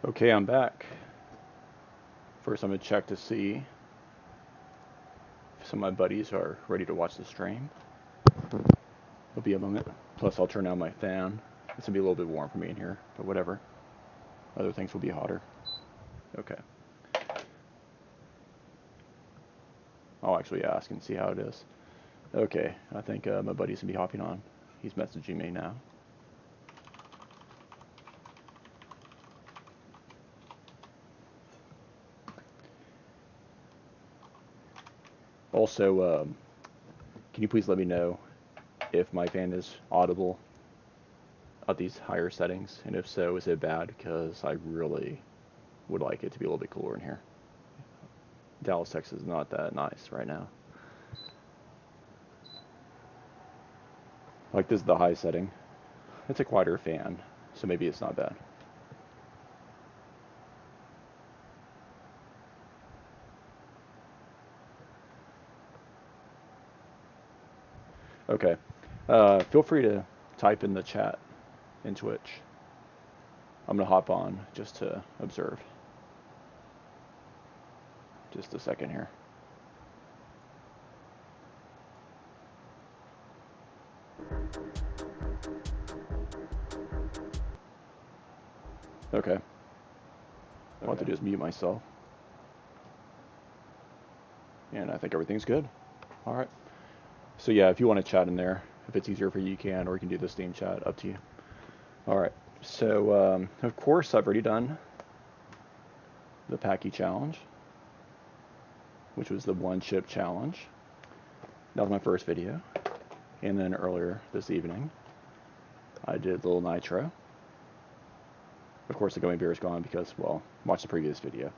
Okay, I'm back. First, I'm going to check to see if some of my buddies are ready to watch the stream. It'll be a moment. Plus, I'll turn on my fan. It's going to be a little bit warm for me in here, but whatever. Other things will be hotter. Okay. I'll actually ask and see how it is. Okay, I think my buddy's going to be hopping on. He's messaging me now. Also, can you please let me know if my fan is audible at these higher settings? And if so, is it bad? Because I really would like it to be a little bit cooler in here. Dallas, Texas is not that nice right now. Like, this is the high setting. It's a quieter fan, so maybe it's not bad. Okay. Feel free to type in the chat in Twitch. I'm going to hop on just to observe. Just a second here. Okay. What I have to do is mute myself. And I think everything's good. All right. So yeah, if you want to chat in there, if it's easier for you, you can, or you can do the Steam chat, up to you. All right. So, of course, I've already done the Packy Challenge, which was the one chip challenge. That was my first video. And then earlier this evening, I did Lil Nitro. Of course, the gummy bear is gone because, well, watch the previous video.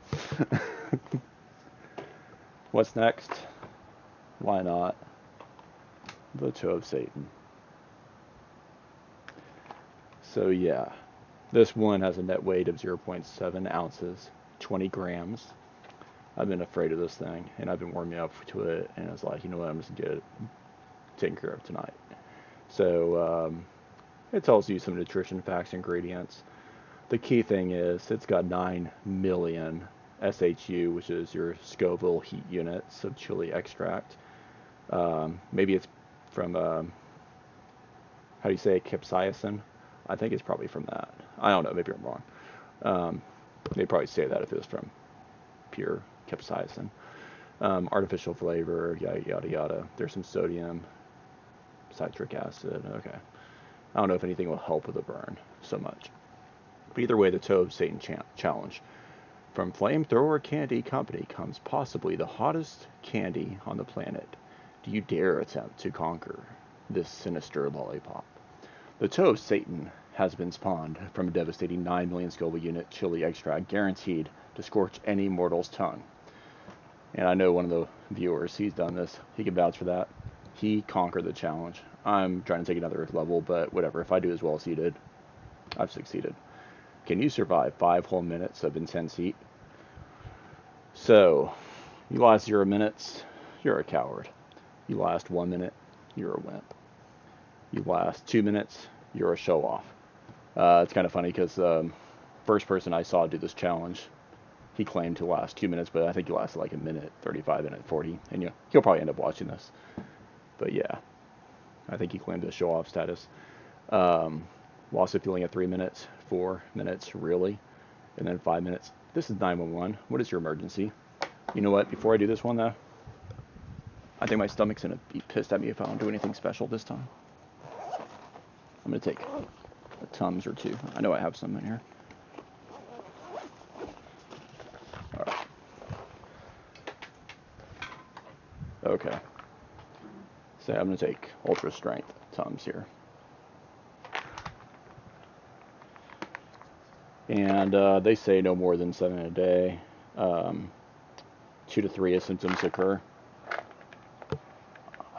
What's next? Why not? The Toe of Satan. So yeah, this one has a net weight of 0.7 ounces, 20 grams. I've been afraid of this thing, and I've been warming up to it, and I was like, you know what, I'm just going to get it taken care of tonight. So it tells you some nutrition facts, ingredients. The key thing is it's got 9 million SHU, which is your Scoville heat units of chili extract. Maybe it's from, how do you say, capsaicin? I think it's probably from that. I don't know, maybe I'm wrong. They'd probably say that if it was from pure capsaicin. Artificial flavor, yada, yada, yada. There's some sodium, citric acid. Okay. I don't know if anything will help with the burn so much. But either way, the Toe of Satan challenge. From Flamethrower Candy Company comes possibly the hottest candy on the planet. Do you dare attempt to conquer this sinister lollipop? The Toe of Satan has been spawned from a devastating 9 million Scoville unit chili extract guaranteed to scorch any mortal's tongue. And I know one of the viewers, he's done this. He can vouch for that. He conquered the challenge. I'm trying to take another level, but whatever. If I do as well as he did, I've succeeded. Can you survive 5 whole minutes of intense heat? So, you last 0 minutes, you're a coward. You last 1 minute, you're a wimp. You last 2 minutes, you're a show-off. It's kind of funny because first person I saw do this challenge, he claimed to last 2 minutes, but I think he lasted like a minute 35, minute 40, and he'll probably end up watching this. But yeah, I think he claimed the show-off status. Loss of feeling at 3 minutes, 4 minutes, really, and then 5 minutes. This is 911. What is your emergency? You know what? Before I do this one, though, I think my stomach's going to be pissed at me if I don't do anything special this time. I'm going to take a Tums or two. I know I have some in here. All right. Okay. So I'm going to take Ultra Strength Tums here. And they say no more than 7 a day. 2 to 3 as symptoms occur.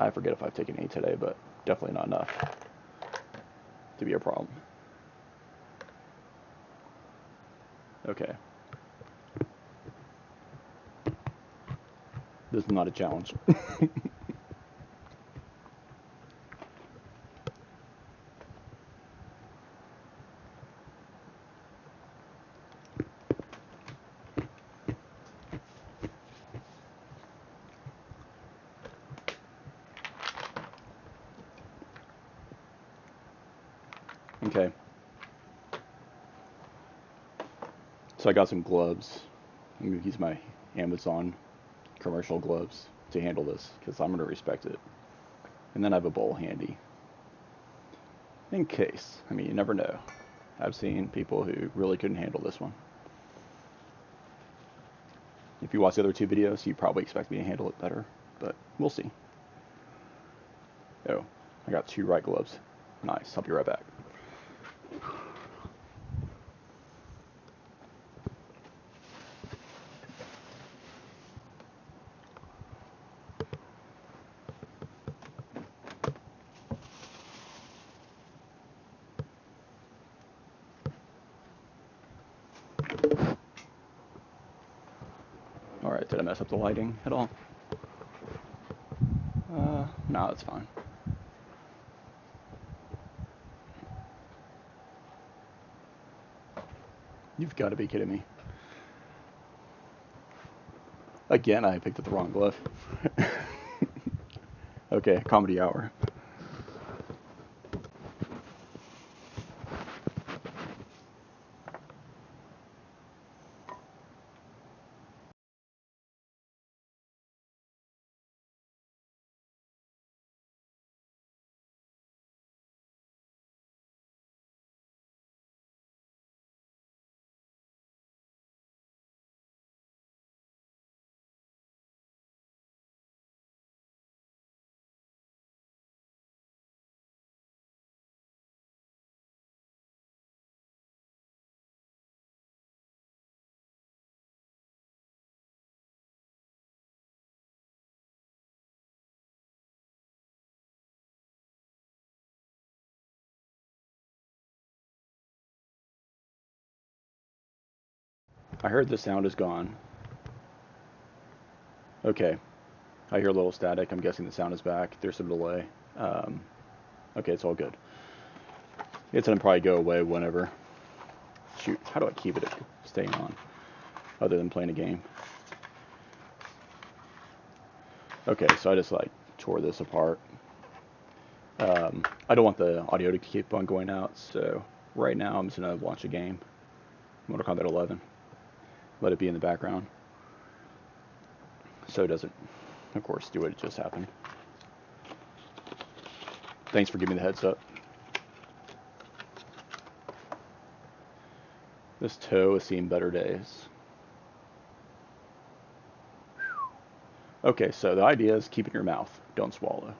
I forget if I've taken 8 today, but definitely not enough to be a problem. Okay. This is not a challenge. Okay. So I got some gloves. I'm going to use my Amazon commercial gloves to handle this because I'm going to respect it. And then I have a bowl handy. In case. I mean, you never know. I've seen people who really couldn't handle this one. If you watch the other two videos, you probably expect me to handle it better, but we'll see. Oh, I got 2 right gloves. Nice. I'll be right back. Alright, did I mess up the lighting at all? No, that's fine. You've got to be kidding me. Again, I picked up the wrong glove. Okay, comedy hour. I heard the sound is gone. Okay, I hear a little static. I'm guessing the sound is back. There's some delay. Okay, it's all good. It's gonna probably go away whenever. Shoot, how do I keep it staying on? Other than playing a game. Okay, so I just like tore this apart. I don't want the audio to keep on going out, so right now I'm just gonna launch a game. Mortal Kombat 11. Let it be in the background. So it doesn't, of course, do what just happened. Thanks for giving me the heads up. This toe has seen better days. Okay, so the idea is keep it in your mouth. Don't swallow.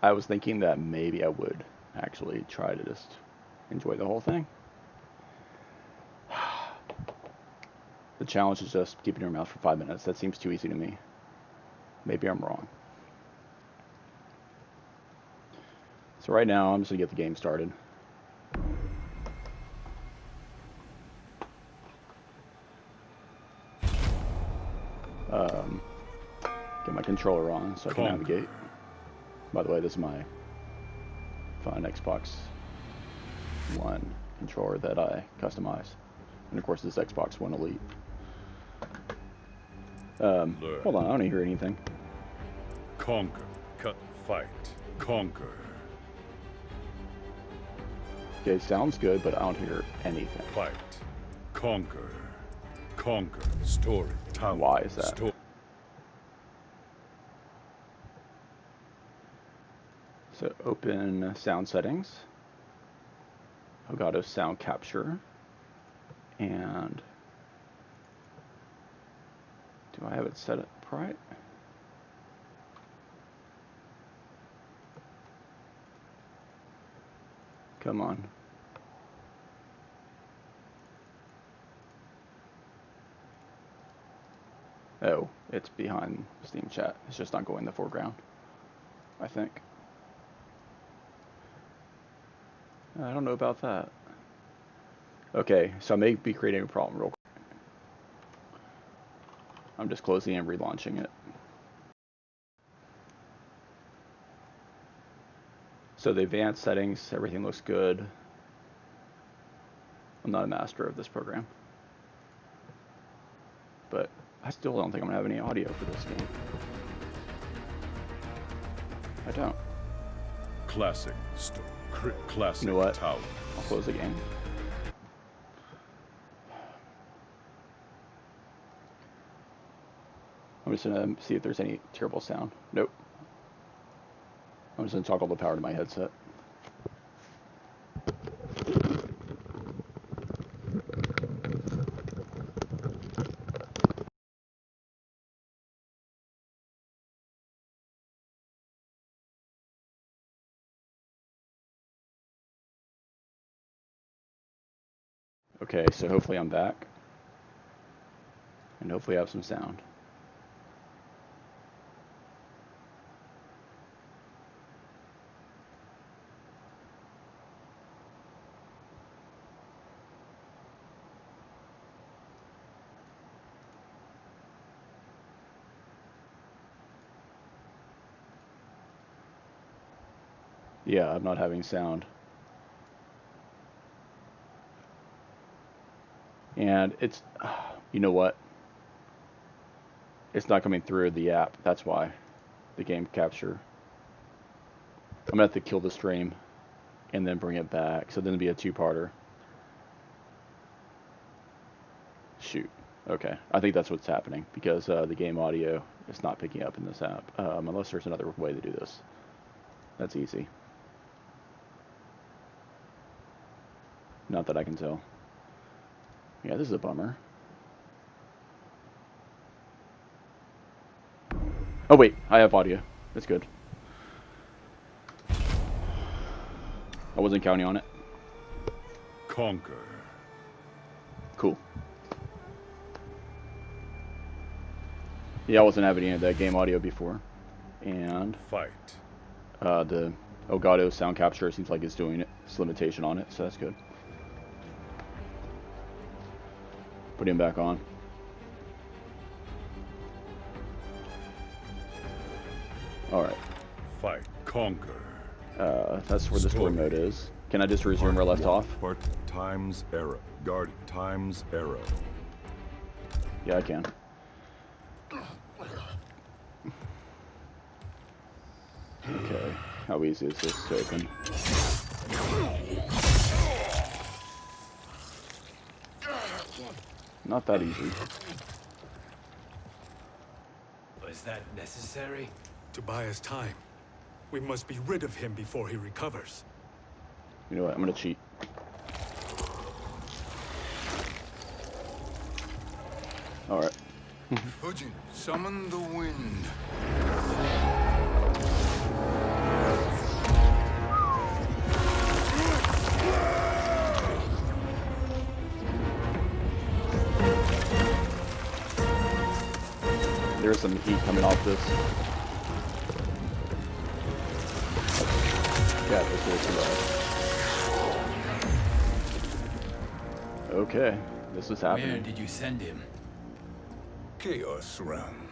I was thinking that maybe I would actually try to just enjoy the whole thing. The challenge is just keep it in your mouth for 5 minutes. That seems too easy to me. Maybe I'm wrong. So right now, I'm just gonna get the game started. Get my controller on so I can navigate. By the way, this is my fun Xbox One controller that I customize. And of course, this Xbox One Elite. Hold on, I don't hear anything. Conquer, cut, fight, conquer. Okay, sounds good, but I don't hear anything. Fight, conquer, conquer, story, tower. Why is that? So open sound settings. Elgato sound capture. And do I have it set up right? Come on. Oh, it's behind Steam chat. It's just not going in the foreground, I think. I don't know about that. Okay, so I may be creating a problem real quick. I'm just closing and relaunching it. So the advanced settings, everything looks good. I'm not a master of this program. But I still don't think I'm gonna have any audio for this game. I don't. Classic store. Classic You know what? tower. I'll close the game. I'm just gonna see if there's any terrible sound. Nope. I'm just gonna toggle the power to my headset. Okay, so hopefully I'm back. And hopefully I have some sound. Yeah, I'm not having sound. And it's, you know what? It's not coming through the app. That's why. The game capture. I'm gonna have to kill the stream and then bring it back. So then it'll be a two-parter. Shoot. Okay. I think that's what's happening because the game audio is not picking up in this app. Unless there's another way to do this. That's easy. Not that I can tell. Yeah, this is a bummer. Oh wait, I have audio. That's good. I wasn't counting on it. Conquer. Cool. Yeah, I wasn't having any of that game audio before. And Fight. the Elgato sound capture seems like it's doing it. It's limitation on it, so that's good. Put him back on. Alright. Fight. Conquer. That's where the story mode is. Can I just resume where I left off? Part times arrow. Guard times arrow. Yeah, I can. Okay. How easy is this to open? Not that easy. Was that necessary? To buy us time. We must be rid of him before he recovers. You know what? I'm gonna cheat. Alright. Fujin, summon the wind. There's some heat coming off this. Yeah, this is too loud. Okay, this is Where happening. did you send him? Chaos realm.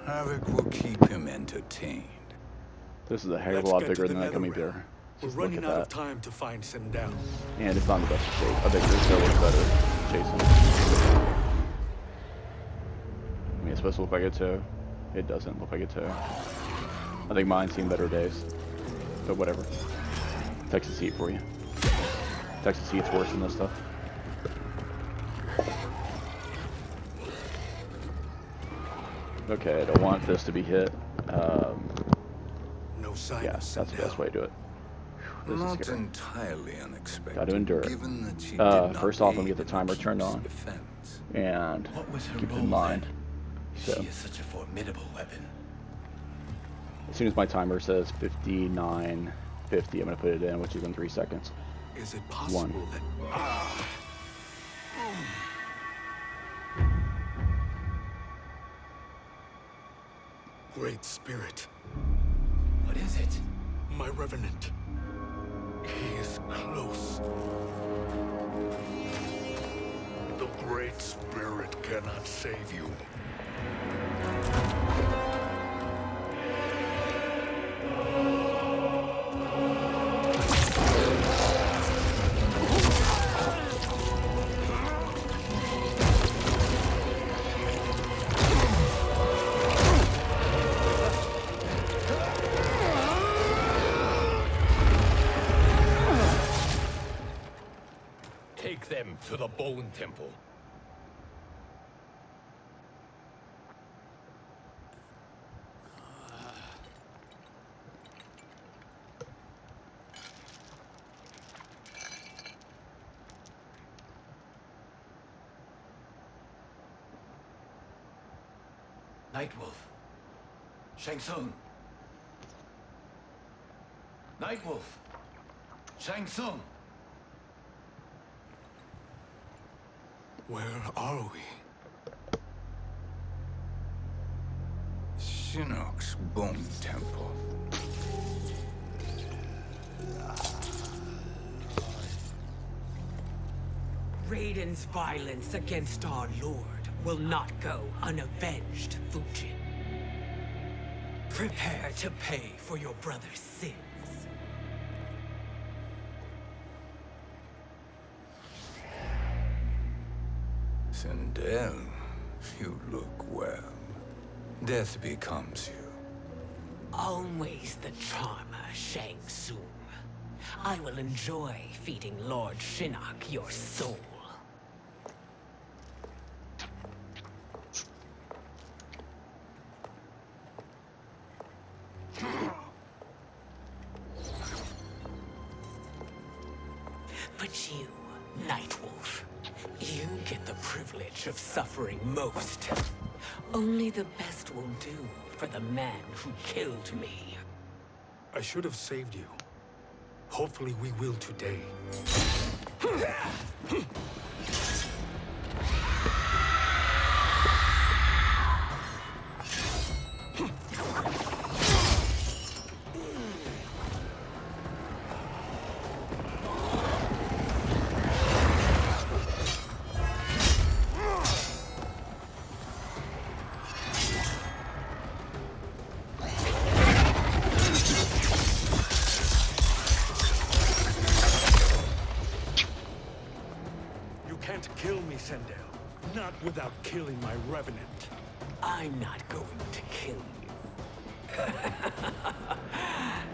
Havoc will keep him entertained. This is a heck of a Let's lot get to bigger the than that gummy nether bear. We're Just look running at out of that. time to find Sindel. And it's not in the best of shape. I think this guy looks better. Jason. I mean, it's supposed to look like a toe. It doesn't look like a toe. I think mine's seen better days. But whatever. Texas heat for you. Texas heat's worse than this stuff. Okay, I don't want this to be hit. No sign Yeah, of that's the Sindel. best way to do it. This is Not scary. entirely unexpected. Gotta endure it. Given that she did not First off, let me aid get the in timer turned keep's on. defense. And What was her keep role in mind. then? If So, she is such a formidable weapon. as soon as my timer says 59:50, I'm gonna put it in, which is in 3 seconds. Is it possible that... Great Spirit, What is it? my revenant. He is close. The Great Spirit cannot save you. them to the Bone Temple. Nightwolf. Shang Tsung. Nightwolf. Shang Tsung. Where are we? Shinnok's Bone Temple. Raiden's violence against our lord will not go unavenged, Fujin. Prepare to pay for your brother's sins. Sindel, you look well. Death becomes you. Always the charmer, Shang Tsung. I will enjoy feeding Lord Shinnok your soul. But you, Nightwolf, you get the privilege of suffering most. Only the best will do for the man who killed me. I should have saved you. Hopefully we will today. Kill me, Sindel. Not without killing my revenant. I'm not going to kill you.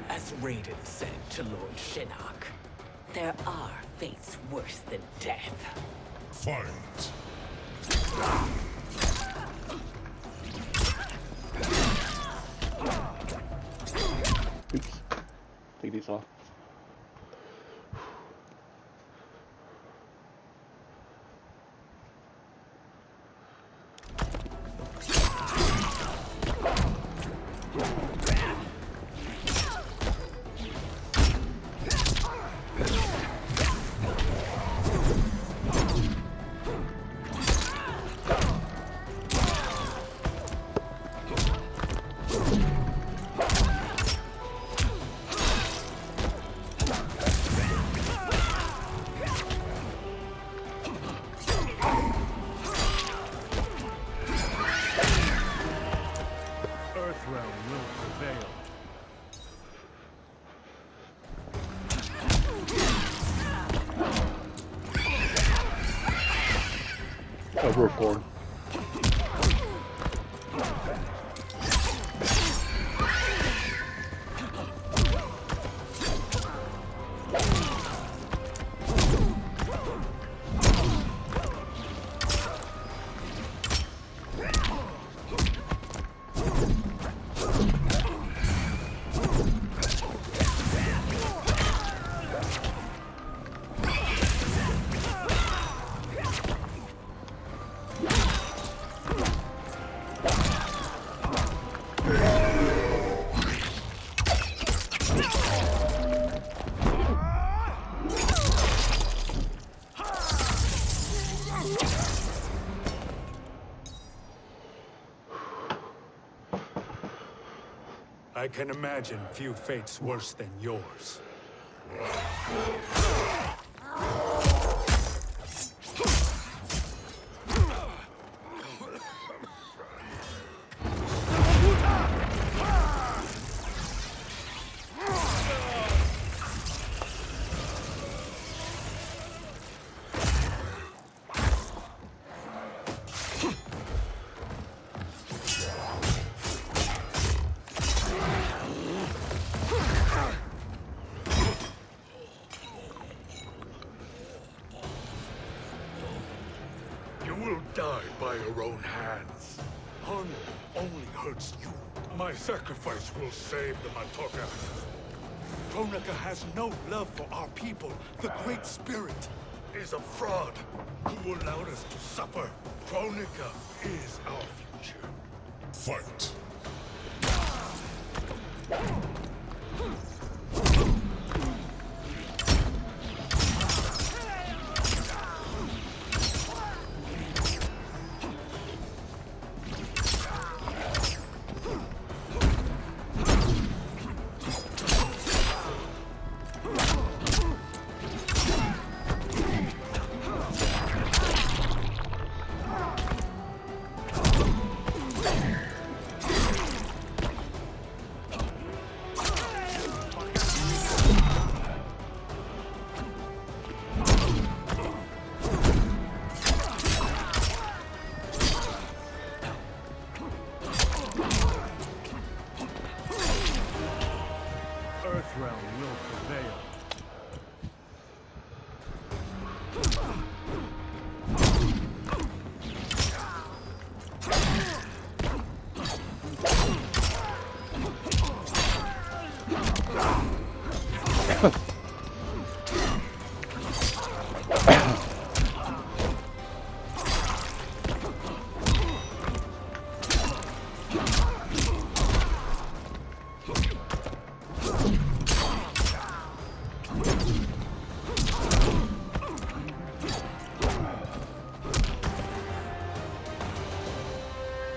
As Raiden said to Lord Shinnok, there are fates worse than death. Fight. Oops. Take these off. Over 4. I can imagine few fates worse than yours. died by your own hands. Honor only hurts you. My sacrifice will save the Matoka. Kronika has no love for our people. The Great Spirit Is a fraud who allowed us to suffer. Kronika is our future. Fight. Earthrealm will prevail.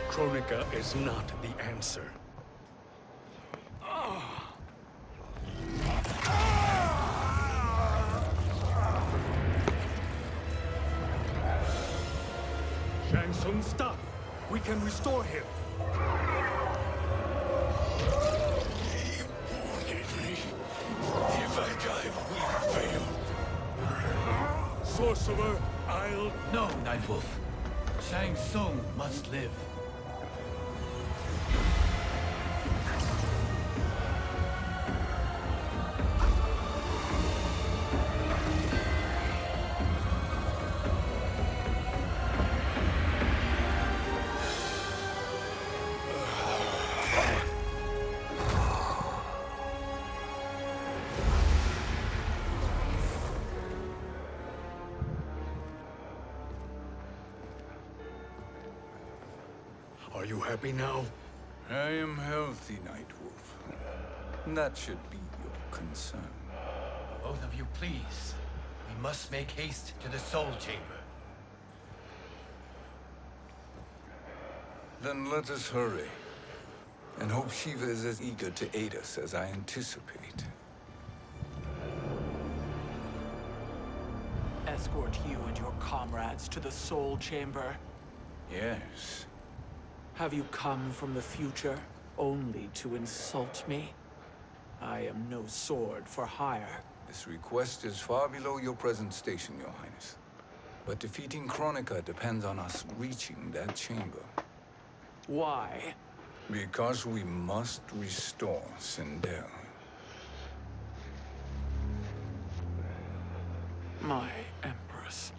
Kronika is not the answer. Shang Tsung, stop! We can restore him. If I die, we fail. Sorcerer, I'll... No, Nightwolf. Shang Tsung must live. Are you happy now? I am healthy, Nightwolf. That should be your concern. Both of you, please. We must make haste to the Soul Chamber. Then let us hurry. And hope Shiva is as eager to aid us as I anticipate. Escort you and your comrades to the Soul Chamber. Yes. Have you come from the future only to insult me? I am no sword for hire. This request is far below your present station, Your Highness. But defeating Kronika depends on us reaching that chamber. Why? Because we must restore Sindel. My Empress.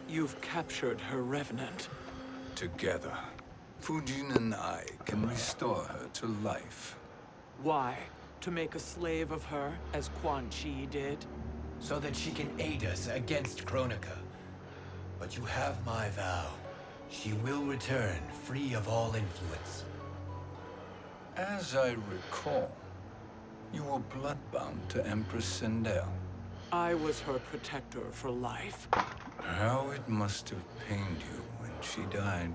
You've captured her revenant. Together, Fujin and I can restore her to life. Why? To make a slave of her, as Quan Chi did? So that she can aid us against Kronika. But you have my vow. She will return free of all influence. As I recall, you were bloodbound to Empress Sindel. I was her protector for life. How it must have pained you when she died.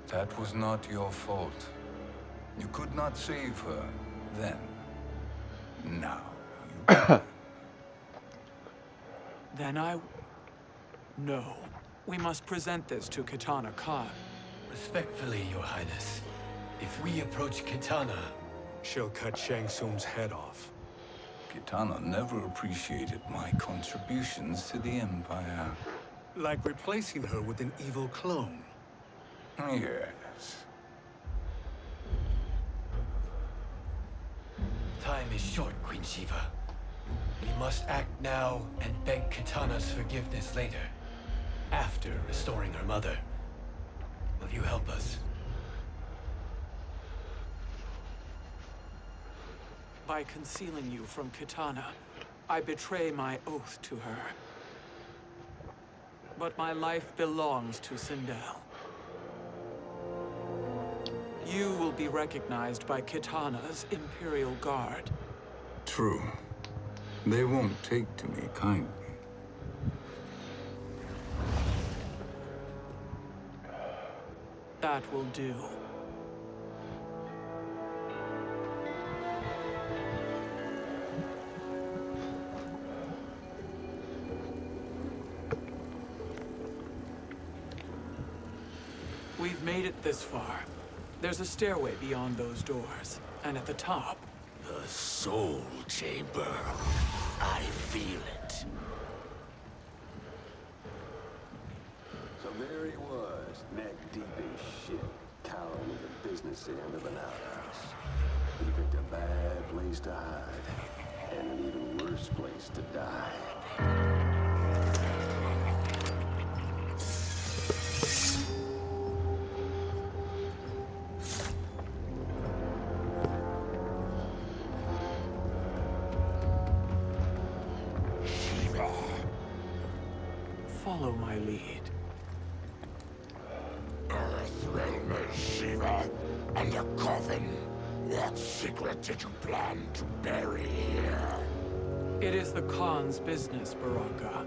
That was not your fault. You could not save her then. Now you can. Then No. We must present this to Kitana Khan. Respectfully, Your Highness, if we approach Kitana, She'll cut Shang Tsung's head off. Kitana never appreciated my contributions to the Empire. Like replacing her with an evil clone. Yes. time is short, Queen Shiva. We must act now and beg Kitana's forgiveness later, after restoring her mother. Will you help us? By concealing you from Kitana, I betray my oath to her. But my life belongs to Sindel. You will be recognized by Kitana's Imperial Guard. True. They won't take to me kindly. That will do. We've made it this far. There's a stairway beyond those doors, and at the top... The Soul Chamber. I feel it. So there he was, neck deep in shit, cowering at the business end of an outhouse. He picked a bad place to hide, and an even worse place to die. Follow my lead. Earthrealmer Shiva, and a coffin. What secret did you plan to bury here? It is the Khan's business, Baraka.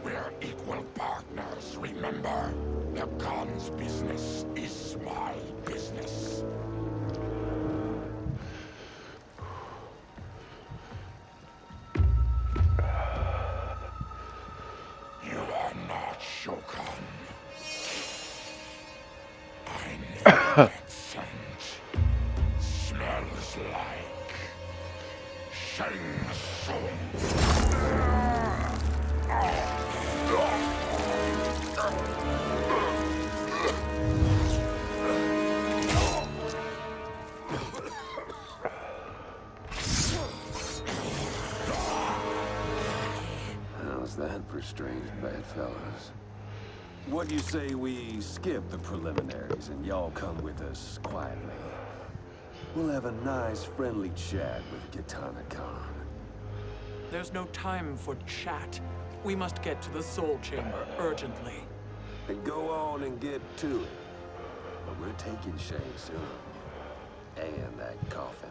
We're equal partners, remember? The Khan's business is my business. You are not Shokan. I know that scent. Smells like Shang Tsung. How's that for strange bedfellows? What do you say we skip the preliminaries and y'all come with us quietly? We'll have a nice friendly chat with Kitana Khan. There's no time for chat. We must get to the Soul Chamber urgently. Then go on and get to it. But we're taking Shang Tsung. And that coffin.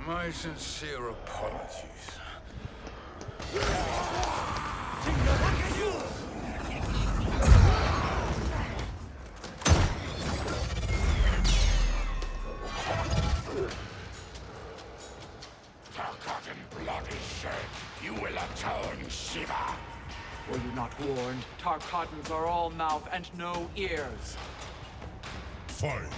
My sincere apologies. Forgotten blood is shed. You will atone, Shiva. Were you not warned? Tarkatans are all mouth and no ears. Fight.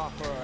Copper.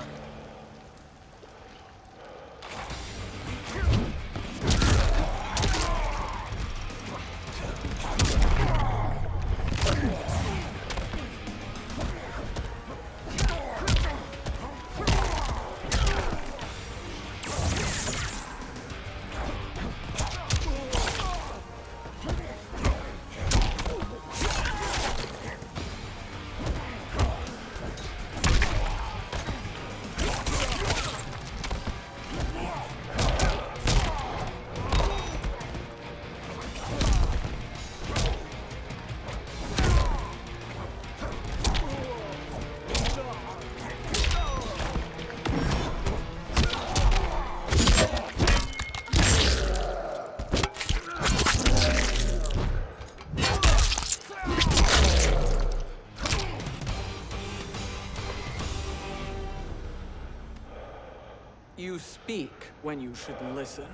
You speak when you should listen.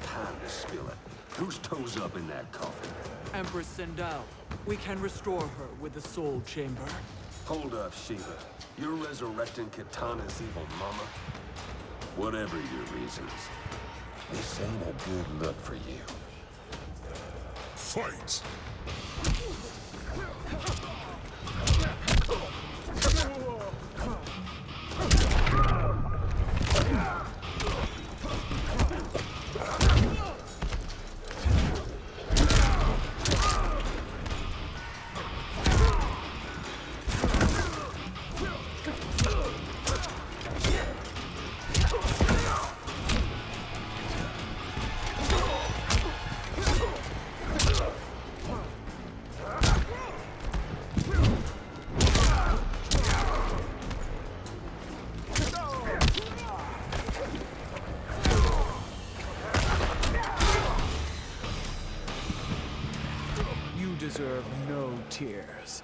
Time to spill it. Whose toes up in that coffin? Empress Sindel. We can restore her with the soul chamber. Hold up, Shiva. You're resurrecting Kitana's evil mama? Whatever your reasons, this ain't a good look for you. Fight! You deserve no tears.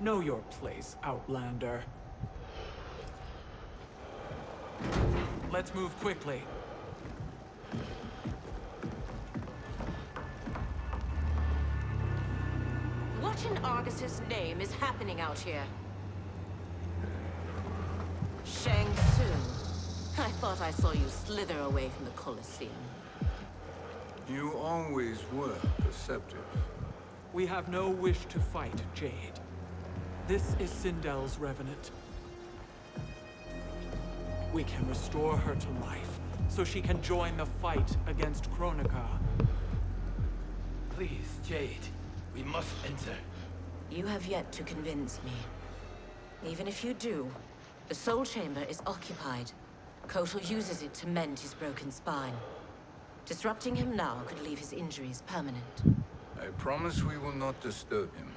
Know your place, Outlander. Let's move quickly. What in Argus's name is happening out here? Shang Tsung. I thought I saw you slither away from the Colosseum. You always were deceptive. We have no wish to fight, Jade. This is Sindel's revenant. We can restore her to life, so she can join the fight against Kronika. Please, Jade. We must enter. You have yet to convince me. Even if you do, the soul chamber is occupied. Kotal uses it to mend his broken spine. Disrupting him now could leave his injuries permanent. I promise we will not disturb him.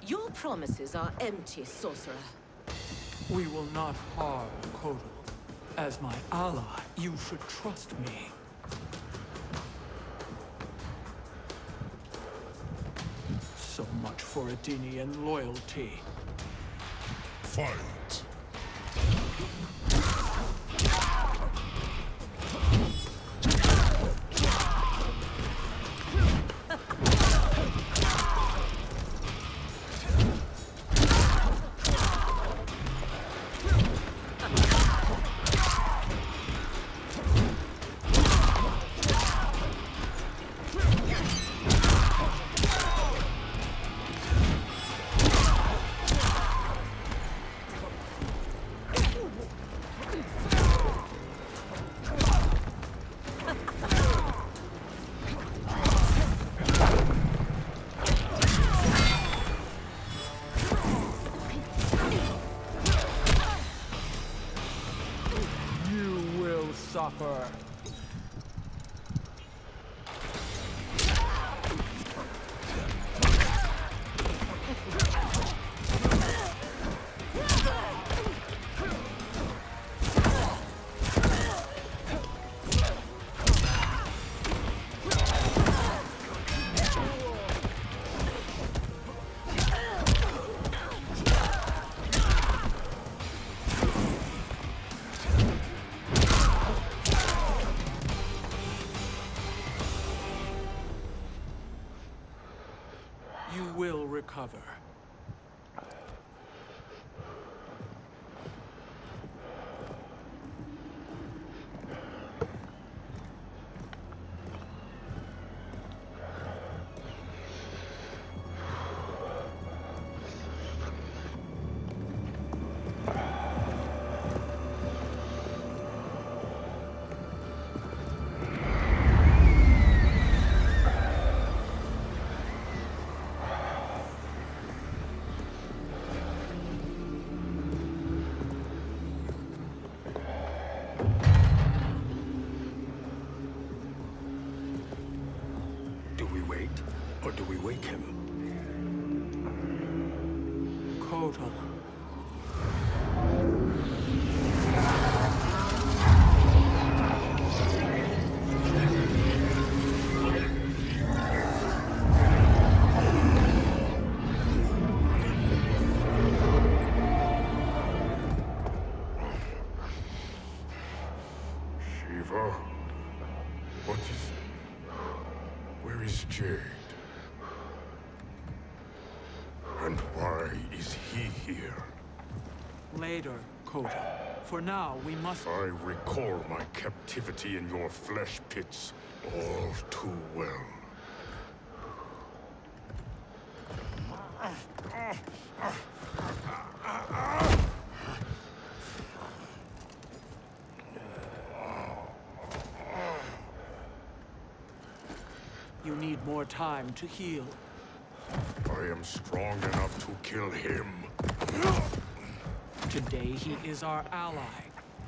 Your promises are empty, sorcerer. We will not harm Kotal. As my ally, you should trust me. So much for Adenian loyalty. Fight! fur. You will recover. Do we wait, or do we wake him? Kotal. Shiva? What is... Where is Jade? And why is he here? Later, Kotal. For now, we must... I recall my captivity in your flesh pits all too well. You need more time to heal. I am strong enough to kill him. Today, he is our ally.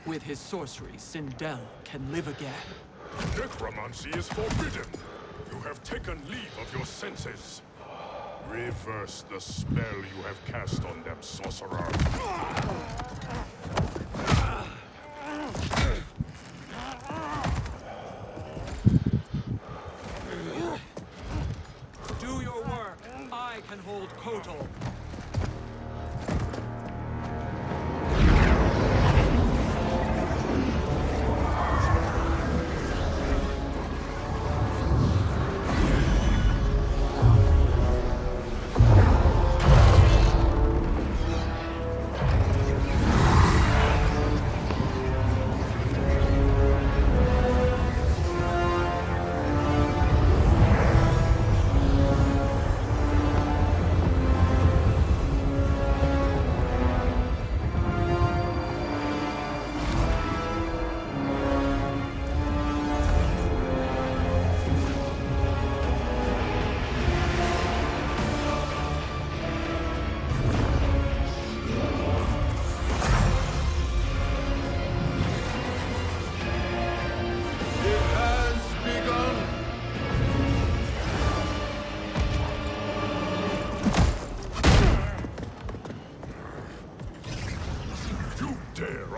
With his sorcery, Sindel can live again. Necromancy is forbidden. You have taken leave of your senses. Reverse the spell you have cast on them, sorcerer. Do your work. I can hold Kotal.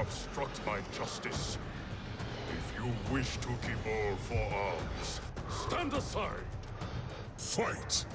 obstruct my justice. If you wish to keep all four arms, stand aside. Fight!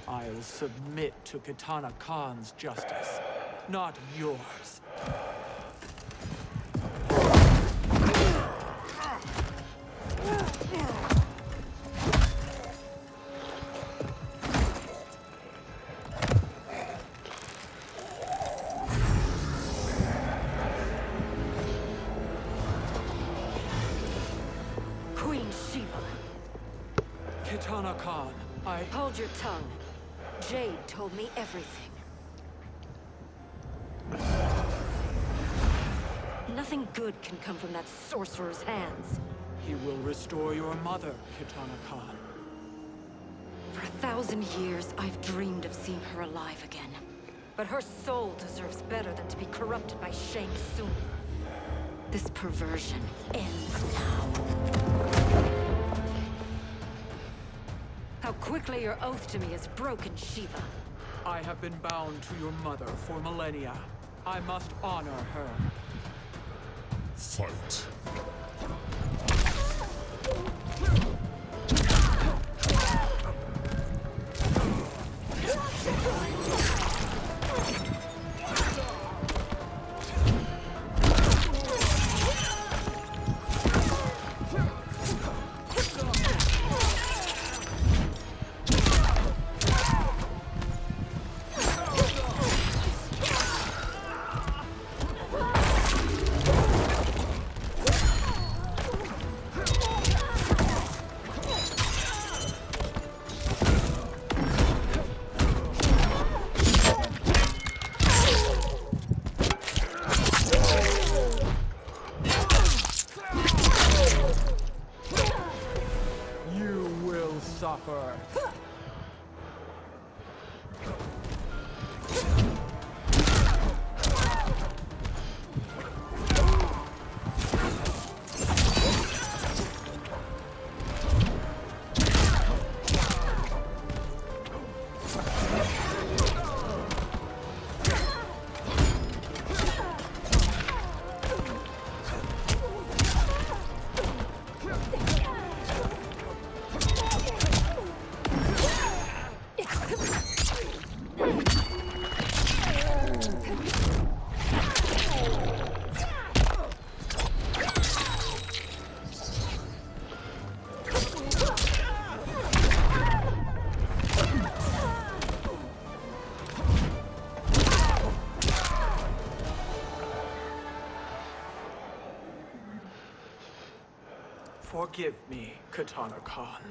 I'll submit to Katana Khan's justice, not yours. Queen Shiva. Katana Khan, Hold your tongue. Jade told me everything. Nothing good can come from that sorcerer's hands. He will restore your mother, Katana Khan. For 1,000 years, I've dreamed of seeing her alive again. But her soul deserves better than to be corrupted by Shang Tsung. This perversion ends now. How quickly your oath to me is broken, Shiva. I have been bound to your mother for millennia. I must honor her. Fight. Suffer. Forgive me, Katana Khan.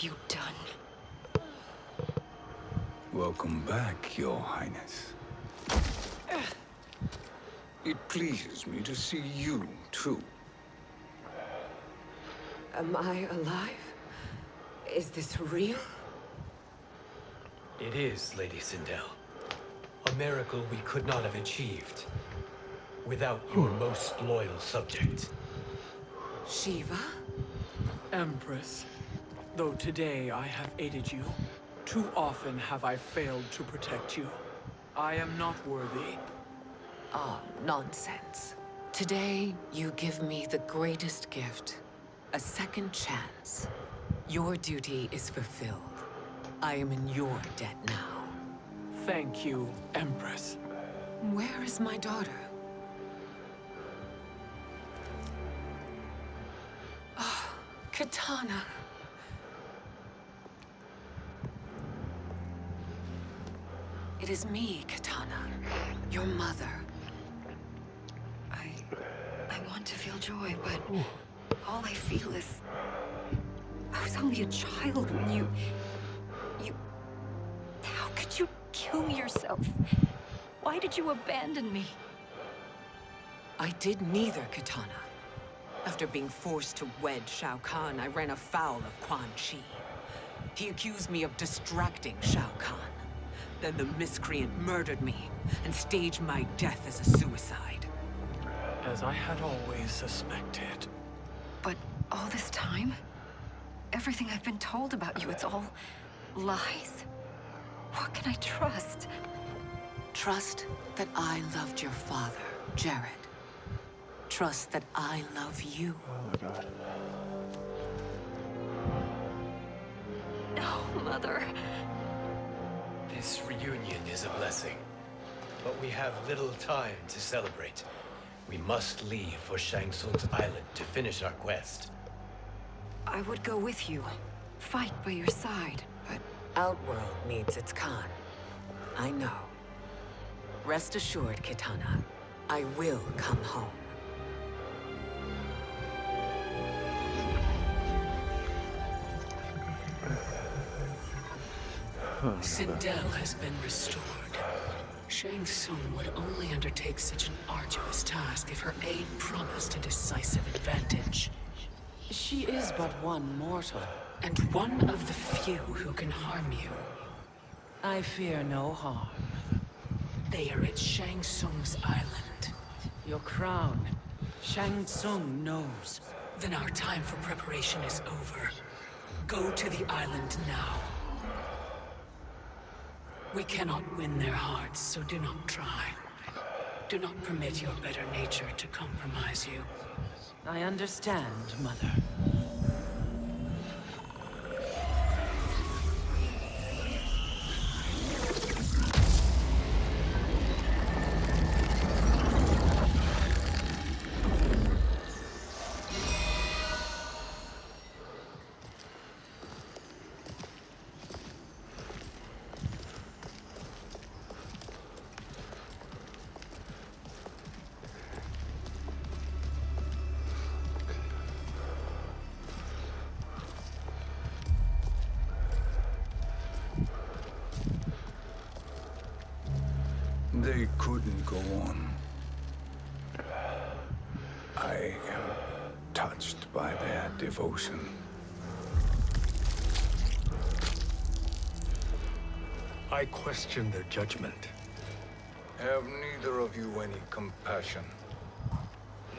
You done? Welcome back, Your Highness. It pleases me to see you, too. Am I alive? Is this real? It is, Lady Sindel. A miracle we could not have achieved without your most loyal subject. Shiva? Empress, though today I have aided you, too often have I failed to protect you. I am not worthy. Ah, nonsense. Today, you give me the greatest gift. A second chance. Your duty is fulfilled. I am in your debt now. Thank you, Empress. Where is my daughter? Ah, Katana. It is me, Katana. Your mother. I want to feel joy, but all I feel is... I was only a child when you... How could you kill yourself? Why did you abandon me? I did neither, Katana. After being forced to wed Shao Kahn, I ran afoul of Quan Chi. He accused me of distracting Shao Kahn. Then the miscreant murdered me and staged my death as a suicide. As I had always suspected. But all this time? Everything I've been told about you, it's all lies? What can I trust? Trust that I loved your father, Jared. Trust that I love you. Oh my god. No, Mother. This reunion is a blessing, but we have little time to celebrate. We must leave for Shang Tsung's island to finish our quest. I would go with you. Fight by your side, but... Outworld needs its Khan. I know. Rest assured, Kitana. I will come home. Sindel has been restored. Shang Tsung would only undertake such an arduous task if her aid promised a decisive advantage. She is but one mortal, and one of the few who can harm you. I fear no harm. They are at Shang Tsung's island. Your crown. Shang Tsung knows. Then our time for preparation is over. Go to the island now. We cannot win their hearts, so do not try. Do not permit your better nature to compromise you. I understand, Mother. They couldn't go on. I am touched by their devotion. I question their judgment. Have neither of you any compassion?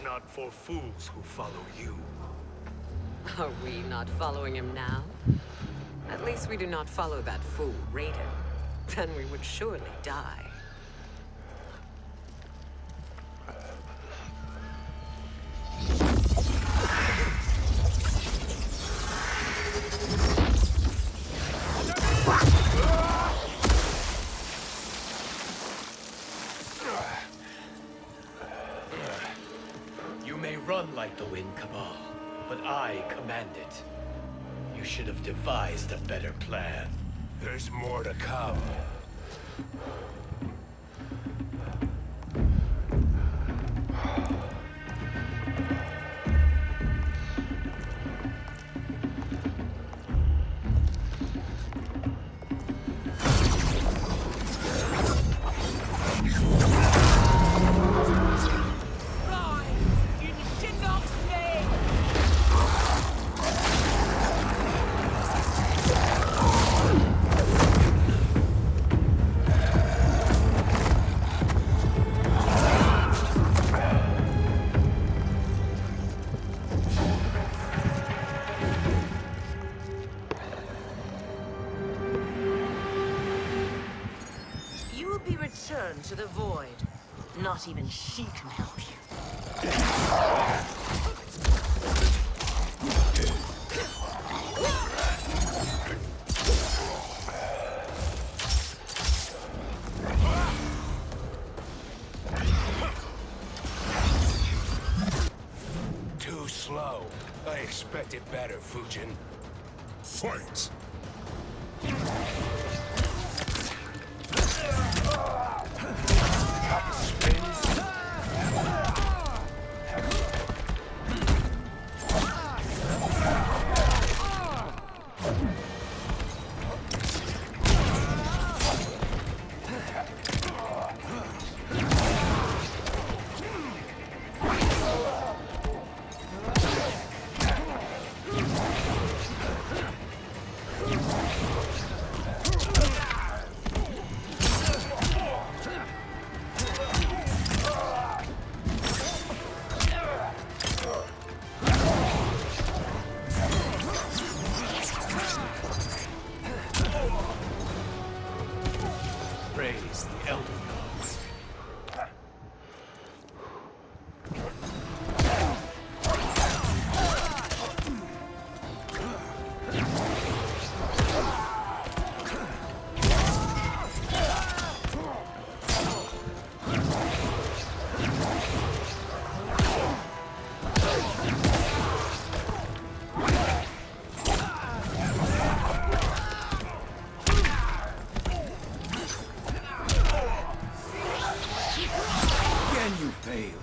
Not for fools who follow you. Are we not following him now? At least we do not follow that fool, Raiden. Then we would surely die. You may run like the wind, Cabal, but I command it. You should have devised a better plan. There's more to come. into the void. Not even she can help you. Too slow. I expected better, Fujin. Fight! Praise the Elder Gods. You fail.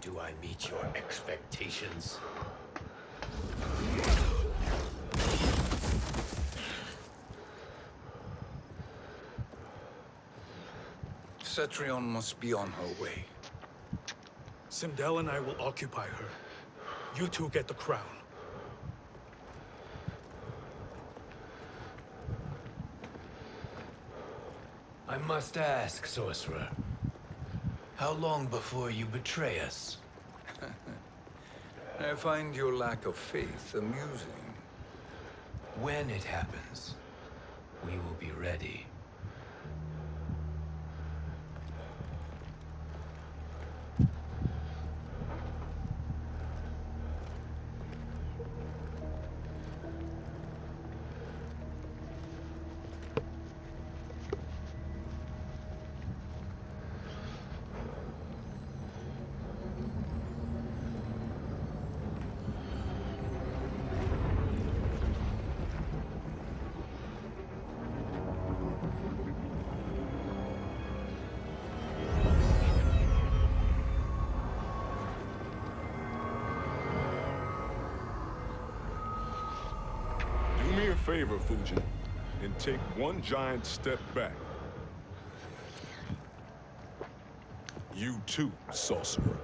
Do I meet your expectations? Cetrion must be on her way. Sindel and I will occupy her. You two get the crown. I must ask, sorcerer. How long before you betray us? I find your lack of faith amusing. When it happens, we will be ready. Do me a favor, Fujin, and take one giant step back. You too, sorcerer.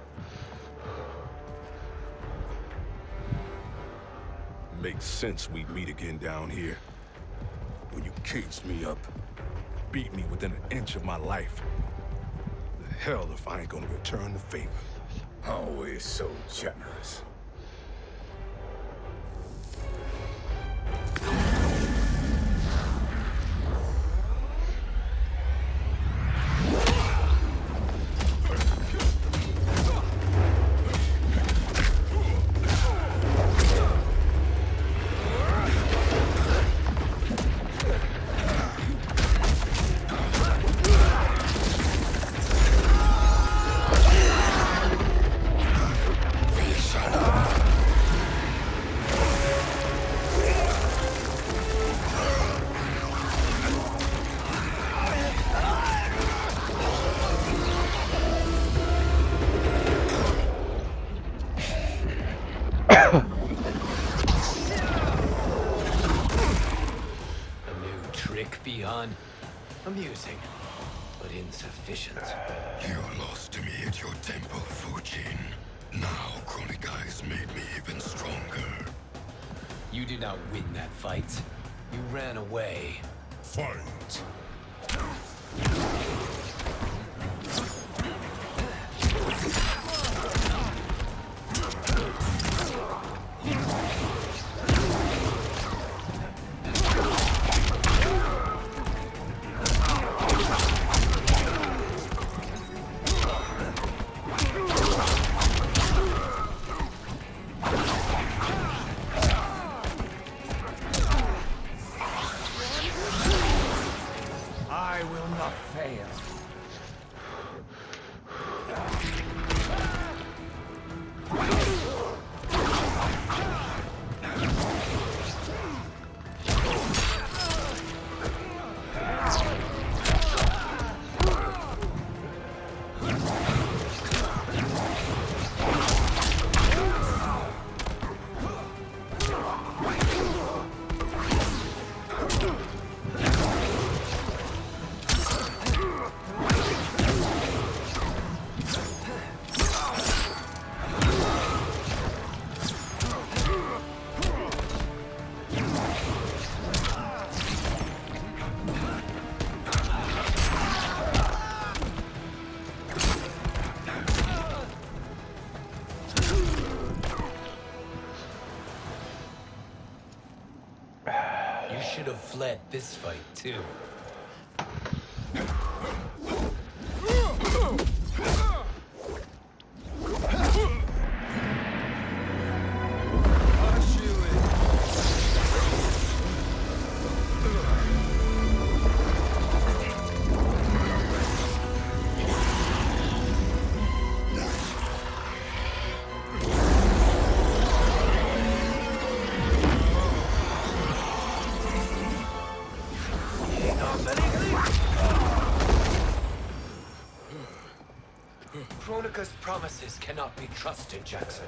Makes sense we'd meet again down here. When you caged me up, beat me within an inch of my life. The hell if I ain't gonna return the favor. Always so generous. Shut up! Amusing, but insufficient. You lost to me at your temple, Fujin. Now Kronika has made me even stronger. You did not win that fight. You ran away. Fight! I will not fail. You should have fled this fight, too. Kronika's promises cannot be trusted, Jackson.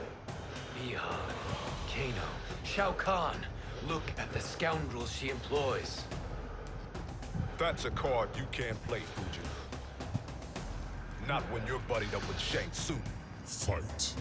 Ihan, Kano, Shao Kahn. Look at the scoundrels she employs. That's a card you can't play, Fujin. Not when you're buddied up with Shang Tsung. Fight!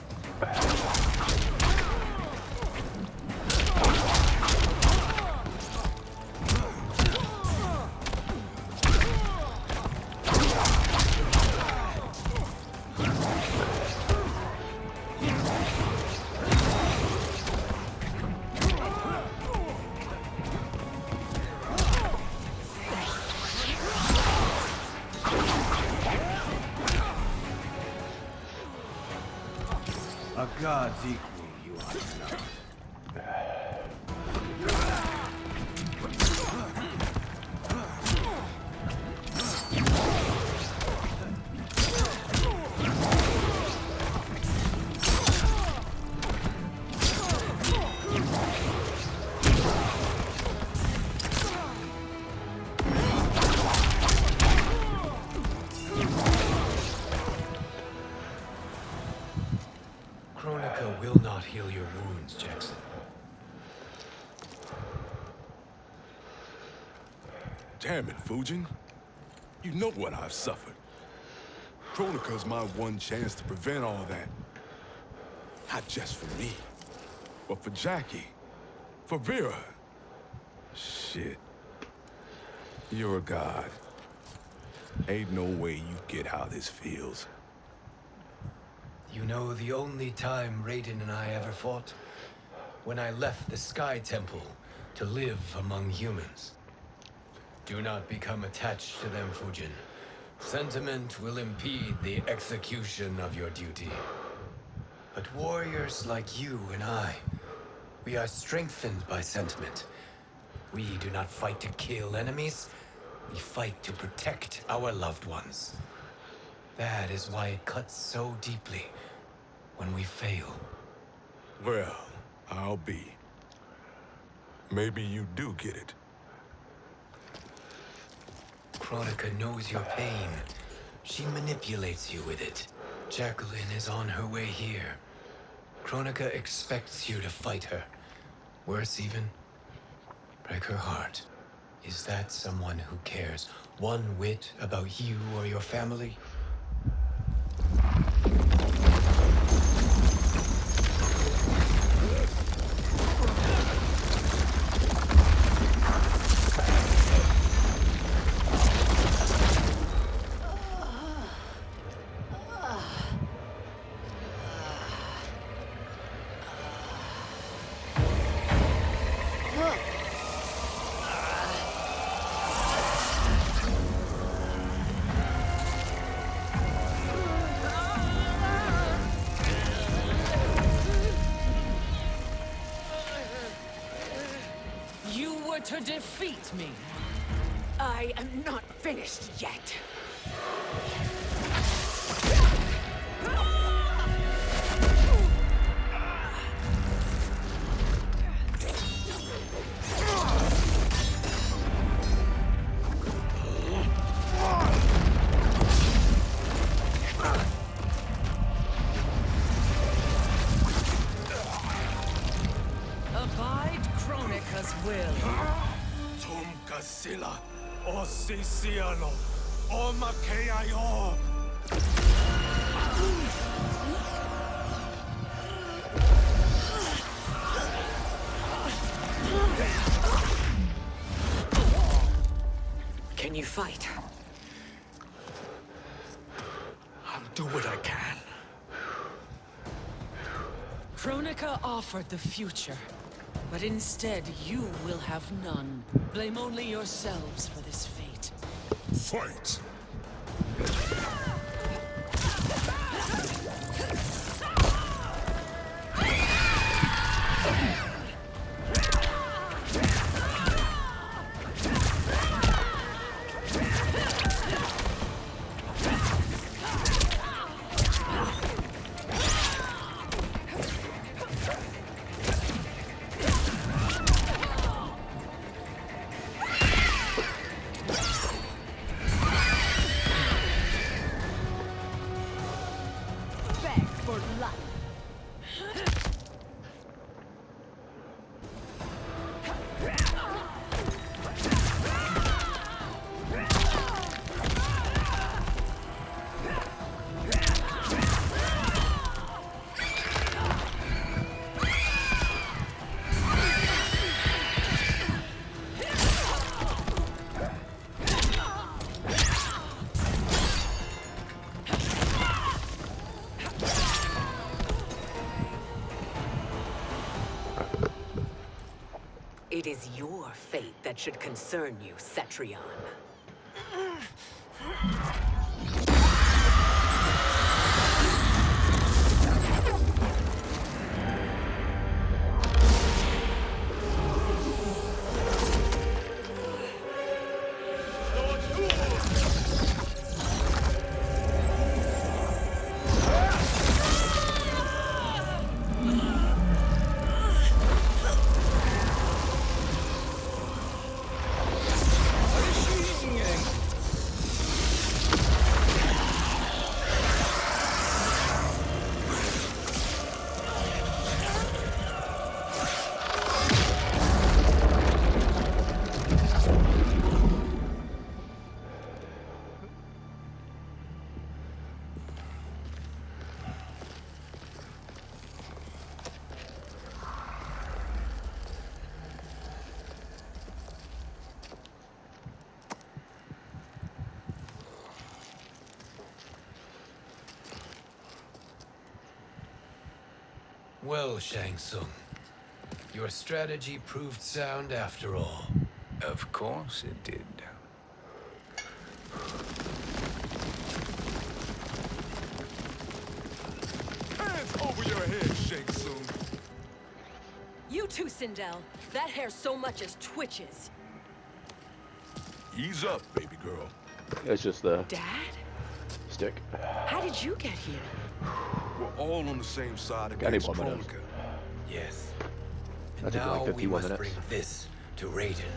A god's equal, you are not. Kronika will not heal your wounds, Jackson. Damn it, Fujin. You know what I've suffered. Kronika's my one chance to prevent all that. Not just for me, but for Jackie, for Vera. Shit. You're a god. Ain't no way you get how this feels. You know the only time Raiden and I ever fought? When I left the Sky Temple to live among humans. Do not become attached to them, Fujin. Sentiment will impede the execution of your duty. But warriors like you and I, we are strengthened by sentiment. We do not fight to kill enemies. We fight to protect our loved ones. That is why it cuts so deeply when we fail. Well, I'll be. Maybe you do get it. Kronika knows your pain. She manipulates you with it. Jacqueline is on her way here. Kronika expects you to fight her. Worse even, break her heart. Is that someone who cares one whit about you or your family? To defeat me. I am not finished yet. Abide Kronika's will. Sila, o Siciano, o Makeayo. Can you fight? I'll do what I can. Kronika offered the future, but instead you will have none. Blame only yourselves for this fate. Fight! It is your fate that should concern you, Cetrion. Well, Shang Tsung, your strategy proved sound after all. Of course it did. Hands over your head, Shang Tsung. You too, Sindel. That hair so much as twitches. Ease up, baby girl. It's just the Dad? stick. How did you get here? We're all on the same side Got against 81 minutes. Kronika. Yes. And That took now like we 51 must minutes. bring this to Raiden.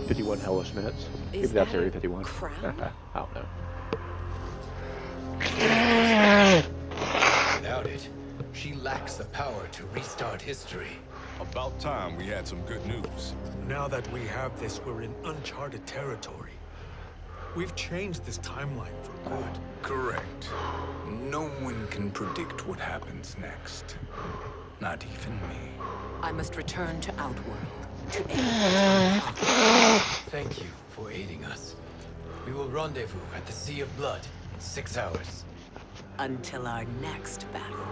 51 hellish minutes. Maybe Is that's that area a 51. crown? I don't know. Without it, she lacks the power to restart history. About time we had some good news. Now that we have this, we're in uncharted territory. We've changed this timeline for good. Correct. No one can predict what happens next. Not even me. I must return to Outworld to aid. Thank you for aiding us. We will rendezvous at the Sea of Blood in 6 hours. Until our next battle.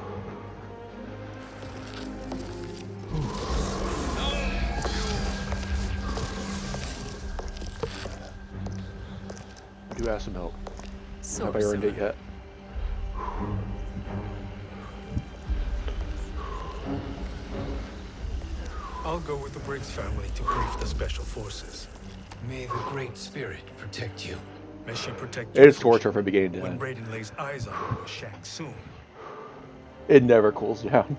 I do have some help. Have I earned it yet? I'll go with the Briggs family to brief the special forces. May the Great Spirit protect you. May she protect It is torture from beginning to when end. Raiden lays eyes on you with Shang Tsung. It never cools down.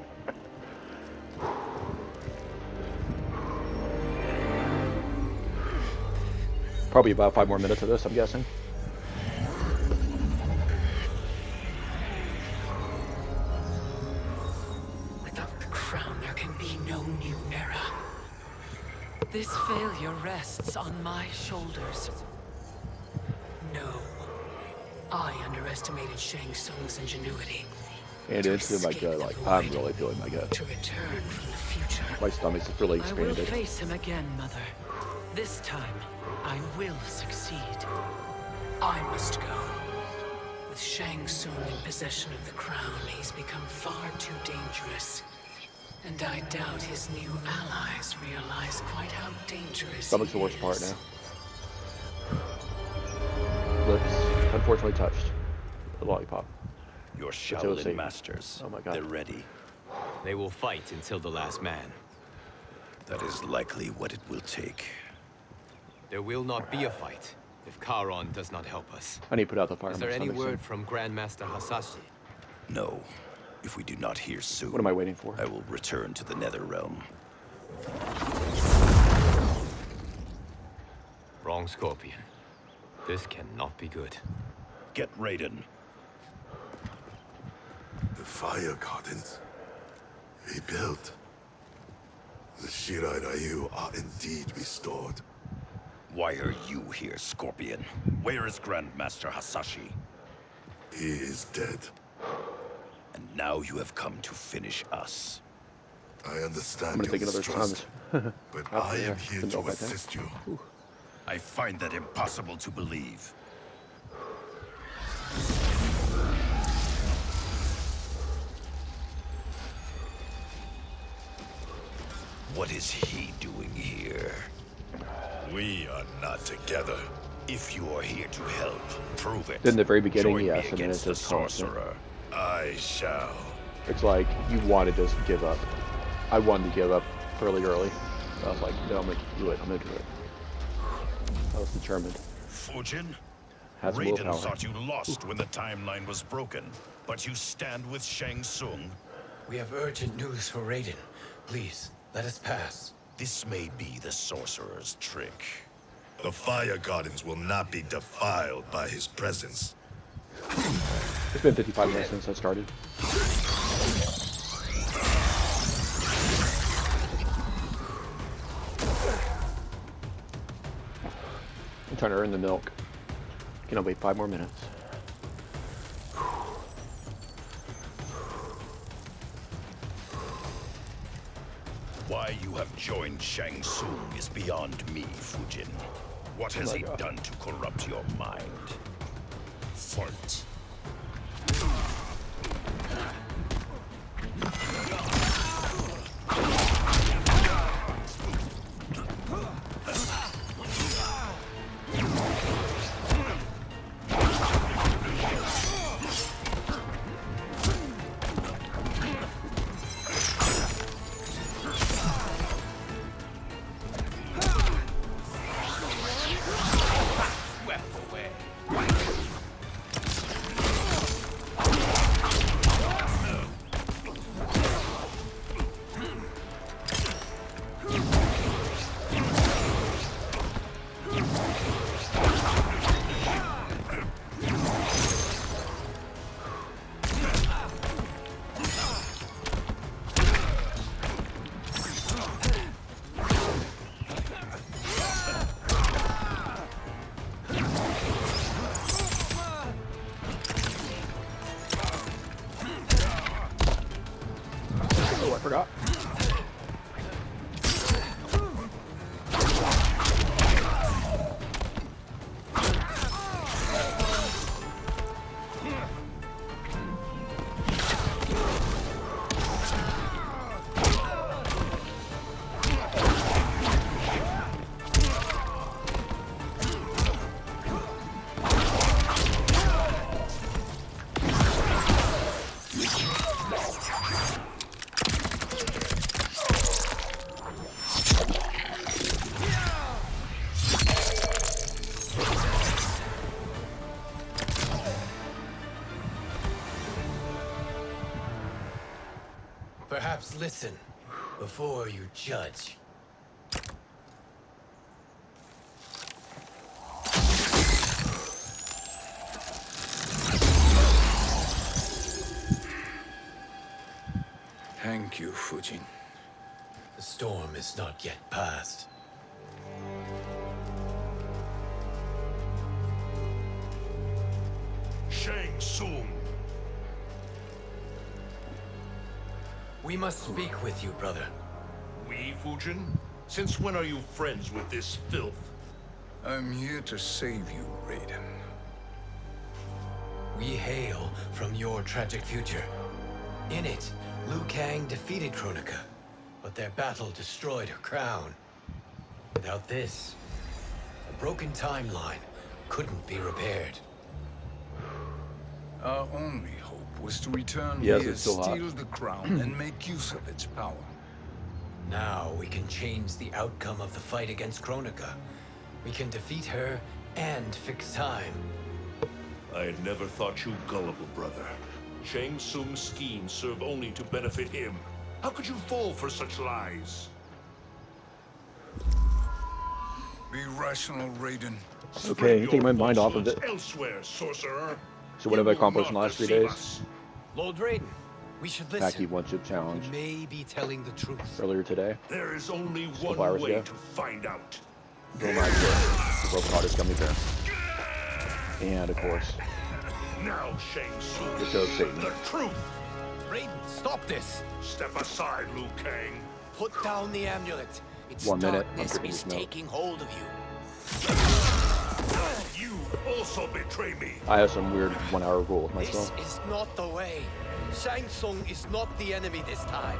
Probably about 5 more minutes of this, I'm guessing. Without the crown, there can be no new era. This failure rests on my shoulders. No. I underestimated Shang Tsung's ingenuity. And it's in my gut, like, I'm really feeling my gut. To return from the future. My stomach's really I will expanded. face him again, Mother. This time, I will succeed. I must go. With Shang Tsung in possession of the crown, he's become far too dangerous. And I doubt his new allies realize quite how dangerous Stomach's he the worst part is. now. Lips, unfortunately touched. The lollipop. Your Until Shaolin safe. masters. Oh my god. They're ready. They will fight until the last man. That is likely what it will take. There will not be a fight if Charon does not help us. I need to put out the fire. Is there any word from Grandmaster Hasashi? No. If we do not hear soon, What am I waiting for? I will return to the Nether Realm. Wrong, Scorpion. This cannot be good. Get Raiden. The fire gardens rebuilt. The Shirai Ryu are indeed restored. Why are you here, Scorpion? Where is Grandmaster Hasashi? He is dead. And now you have come to finish us. I understand I'm gonna your take another distrust, time. but I am here to Right there. assist you. I find that impossible to believe. What is he doing here? We are not together. If you are here to help, prove it. In the very beginning, Join yes, me and then against it's the just constant. sorcerer. I shall. It's like you wanted to give up. I wanted to give up early. I was like, no, I'm gonna do it. I'm gonna do it. I was determined. Fujin? Had some Raiden willpower. thought you lost when the timeline was broken, but you stand with Shang Tsung. We have urgent news for Raiden. Please, let us pass. This may be the sorcerer's trick. The fire gardens will not be defiled by his presence. It's been 55 minutes since I started. I'm trying to earn the milk. Can I wait 5 more minutes? Why you have joined Shang Tsung is beyond me, Fujin. What has he done to corrupt your mind? Fight. Perhaps listen before you judge. Thank you, Fujin. The storm is not yet past. Shang Tsung. We must speak with you, brother. We, Fujin? Since when are you friends with this filth? I'm here to save you, Raiden. We hail from your tragic future. In it, Liu Kang defeated Kronika, but their battle destroyed her crown. Without this, a broken timeline couldn't be repaired. Our only hope was to return Yes, here, it's still hot. steal the crown, and make use of its power. Now we can change the outcome of the fight against Kronika. We can defeat her and fix time. I had never thought you gullible, brother. Shang Tsung's schemes serve only to benefit him. How could you fall for such lies? Be rational, Raiden. Okay, taking my mind off of it. Elsewhere, sorcerer. So what have I accomplished in the last 3 days? Lord Raiden, we should listen. Packy one-chip challenge. You may be telling the truth. Earlier today. There is only one hours way ago. to find out. Bill Nye, the broken hearted gummy bear. And of course, Now, Shang Tsung, the show Satan. the truth. Raiden, stop this! Step aside, Liu Kang. Put down the amulet. Its 1 minute. darkness I'm is no. taking hold of you. You also betray me. I have some weird 1 hour rule with This myself. is not the way. Shang Tsung is not the enemy this time.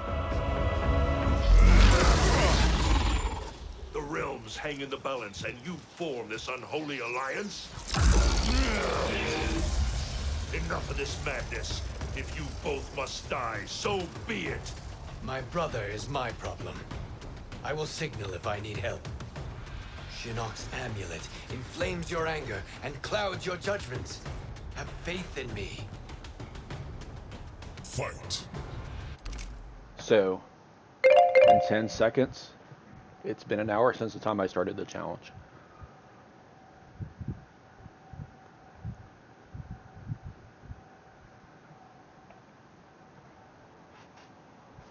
The realms hang in the balance, and you form this unholy alliance? Enough of this madness. If you both must die, so be it. My brother is my problem. I will signal if I need help. Shinnok's amulet inflames your anger and clouds your judgments. Have faith in me. Fight. So, in 10 seconds, it's been an hour since the time I started the challenge.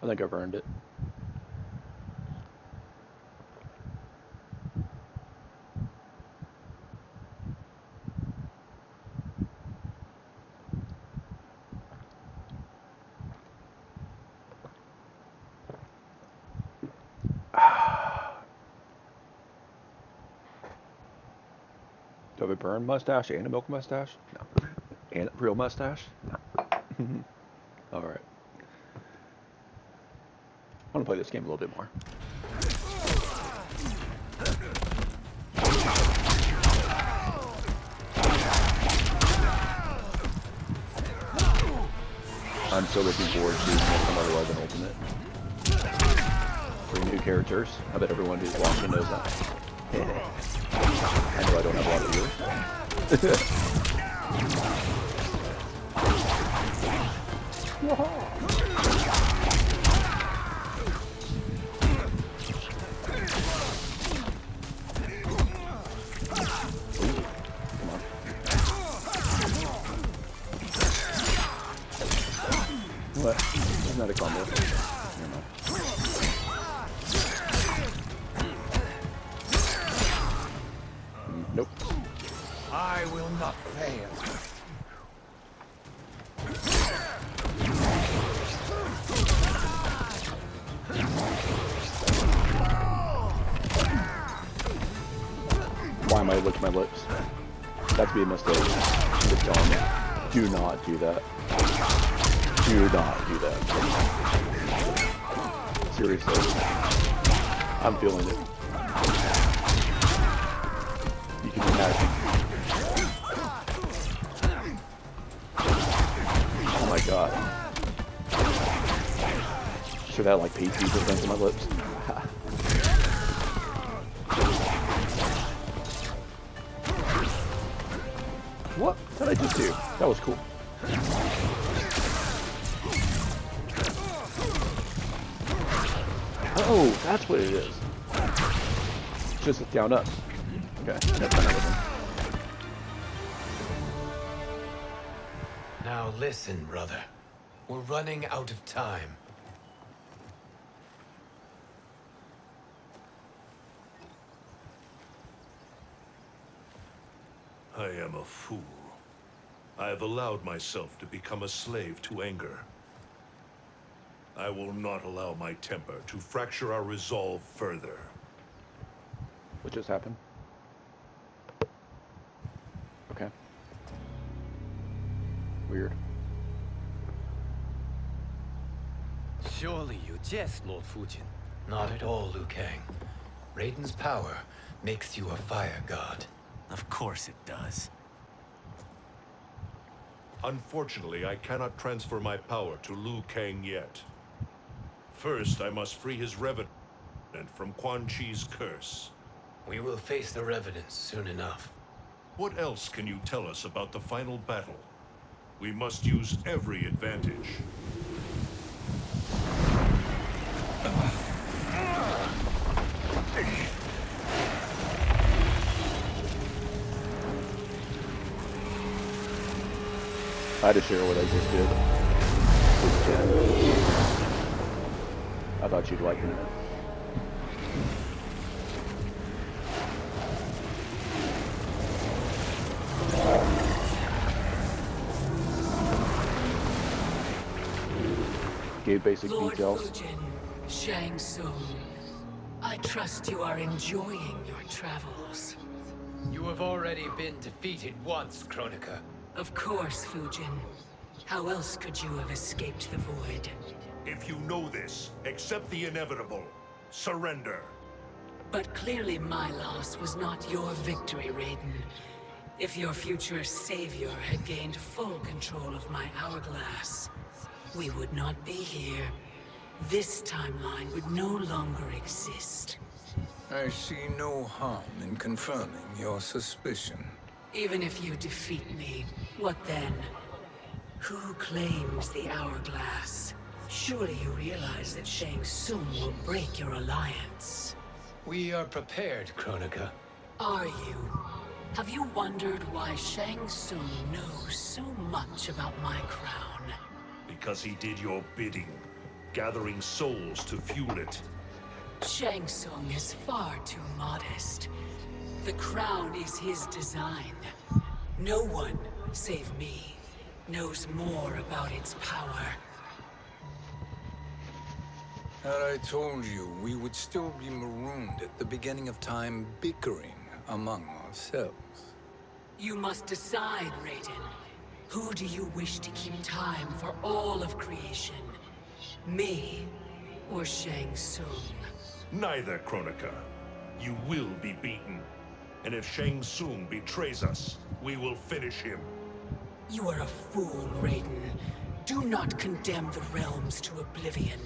I think I've earned it. Do I have a burn mustache and a milk mustache? No. And a real mustache? No. Alright. I want to play this game a little bit more. I'm so looking forward to Mortal Kombat 11 Ultimate. 3 new characters. I bet everyone who's watching knows that. I know I don't have a lot of viewers. What? Isn't that a combo? Never mind. Nope. I will not fail. Why am I licking my lips? That'd be a mistake. Just telling me. Do not do that. Do not do that. Seriously. I'm feeling it. You can imagine. Oh my god. Should have had like pastries or something on my lips. What did I just do? That was cool. Oh, that's what it is. Just a down up. Okay, that's another one. Now listen, brother. We're running out of time. I am a fool. I have allowed myself to become a slave to anger. I will not allow my temper to fracture our resolve further. What just happened? Okay. Weird. Surely you jest, Lord Fujin. Not at all, Liu Kang. Raiden's power makes you a fire god. Of course it does. Unfortunately, I cannot transfer my power to Liu Kang yet. First, I must free his revenant from Quan Chi's curse. We will face the Revenants soon enough. What else can you tell us about the final battle? We must use every advantage. I had to share what I just did. I thought you'd like it. Gave basic Lord details. Fujin, Shang Tsung, I trust you are enjoying your travels. You have already been defeated once, Kronika. Of course, Fujin. How else could you have escaped the void? If you know this, accept the inevitable. Surrender. But clearly my loss was not your victory, Raiden. If your future savior had gained full control of my hourglass, we would not be here. This timeline would no longer exist. I see no harm in confirming your suspicion. Even if you defeat me, what then? Who claims the hourglass? Surely you realize that Shang Tsung will break your alliance. We are prepared, Kronika. Are you? Have you wondered why Shang Tsung knows so much about my crown? Because he did your bidding, gathering souls to fuel it. Shang Tsung is far too modest. The crown is his design. No one, save me, knows more about its power. Had I told you, we would still be marooned at the beginning of time, bickering among ourselves. You must decide, Raiden. Who do you wish to keep time for all of creation? Me or Shang Tsung? Neither, Kronika. You will be beaten. And if Shang Tsung betrays us, we will finish him. You are a fool, Raiden. Do not condemn the realms to oblivion.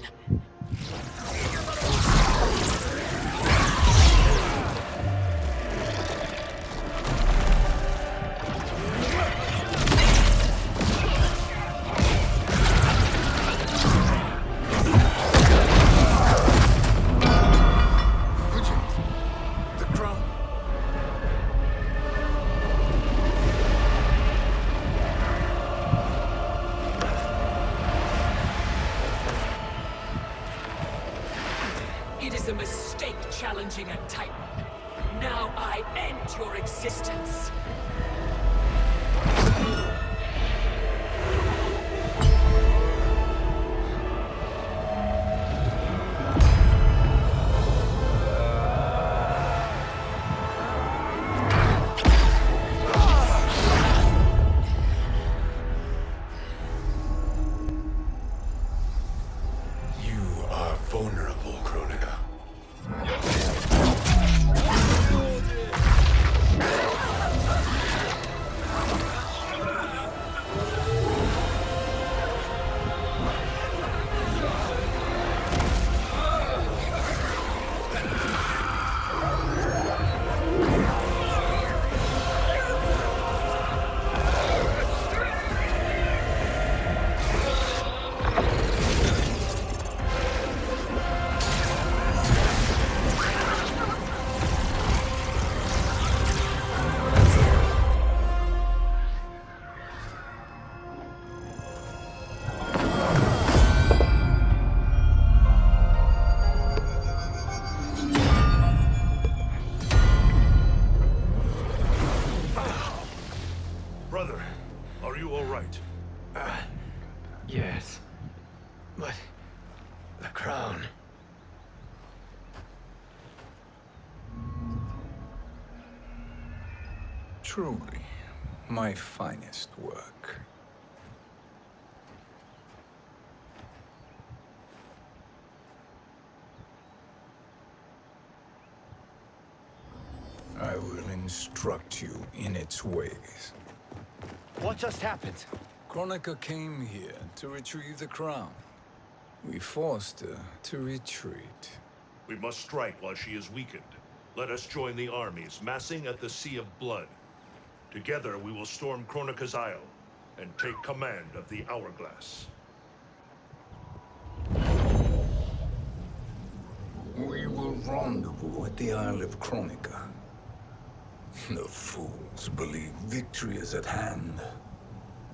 It is a mistake challenging a Titan. Now I end your existence. You are vulnerable, Kronika. right. Yes. But the crown. Truly, my finest work. I will instruct you in its ways. What just happened? Kronika came here to retrieve the crown. We forced her to retreat. We must strike while she is weakened. Let us join the armies, massing at the Sea of Blood. Together we will storm Kronika's Isle and take command of the Hourglass. We will rendezvous at the Isle of Kronika. The fools believe victory is at hand.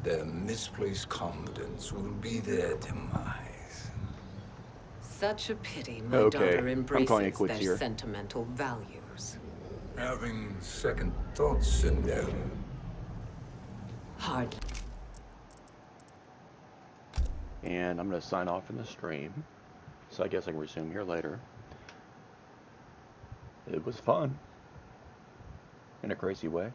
Their misplaced confidence will be their demise. Such a pity my Okay, daughter I'm calling it embraces quits their here. sentimental values. Having second thoughts in them. Hard. And I'm going to sign off from the stream. So I guess I can resume here later. It was fun. In a crazy way.